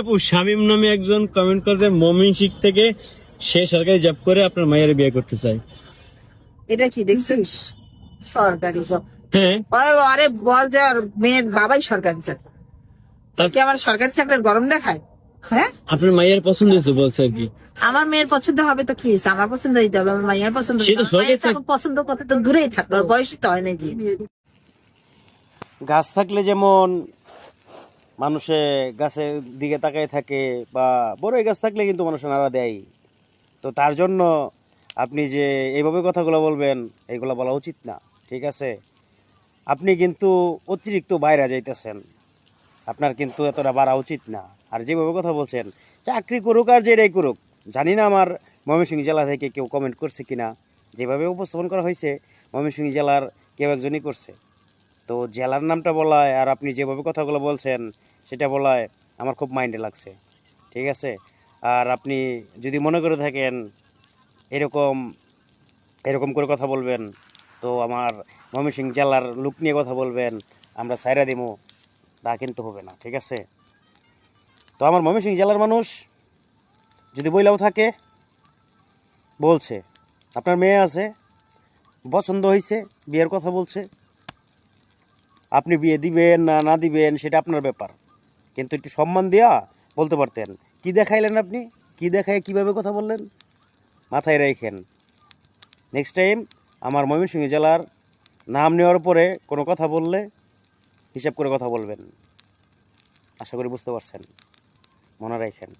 আপু শামীম নামে একজন কমেন্ট করছে ময়মনসিংহ থেকে, সে সরকারি জব করে আপনার মায়ের বিয়ে করতে চায়। এটা কি দেখছিস? সরকারি জব? হ্যাঁ, আরে বল যে আর মেয়ের বাবাই সরকারি চাকরি, তাকে আমার সরকারি চাকরির গরম দেখায়? হ্যাঁ, আপনার মায়ের পছন্দ হয়েছে বলছে আর কি। আমার মেয়ের পছন্দ হবে তো কি হয়েছে? আমার পছন্দ হইতে হবে, আমার মায়ের পছন্দ সে তো আমার সরকারি মায়ের তো এখন পছন্দ কথা তো দূরেই থাকলো, আর বয়স তো হয় নাকি। গাছ থাকলে যেমন মানুষে গাছের দিকে তাকায় থাকে, বা বড়ই গাছ থাকলে কিন্তু মানুষে নাড়া দেয়। তো তার জন্য আপনি যে এইভাবে কথাগুলো বলবেন, এইগুলো বলা উচিত না, ঠিক আছে? আপনি কিন্তু অতিরিক্ত বাইরে যাইতেছেন, আপনার কিন্তু এতটা বাড়া উচিত না। আর যেভাবে কথা বলছেন, চাকরি করুক আর যেটাই করুক, জানি না আমার ময়মনসিংহ জেলা থেকে কেউ কমেন্ট করছে কিনা। যেভাবে উপস্থাপন করা হয়েছে ময়মনসিংহ জেলার কেউ একজনই করছে। তো জেলার নামটা বলায় আর আপনি যেভাবে কথাগুলো বলছেন সেটা বলায় আমার খুব মাইন্ডে লাগছে, ঠিক আছে? আর আপনি যদি মনে করে থাকেন এরকম এরকম করে কথা বলবেন, তো আমার ময়মনসিংহ জেলার লুক নিয়ে কথা বলবেন, আমরা সাইরা দিমু, তা কিন্তু হবে না, ঠিক আছে? তো আমার ময়মনসিংহ জেলার মানুষ যদি বইলাও থাকে, বলছে আপনার মেয়ে আছে, পছন্দ হয়েছে, বিয়ের কথা বলছে, আপনি বিয়ে দিবেন না না দিবেন সেটা আপনার ব্যাপার, কিন্তু একটু সম্মান দিয়া বলতে পারতেন। কি দেখাইলেন আপনি? কি দেখায় কিভাবে কথা বললেন? মাথায় রাখেন, নেক্সট টাইম আমার ময়মনসিংহ জেলার নাম নেওয়ার পরে কোনো কথা বললে হিসাব করে কথা বলবেন। আশা করি বুঝতে পারছেন, মনে রাখেন।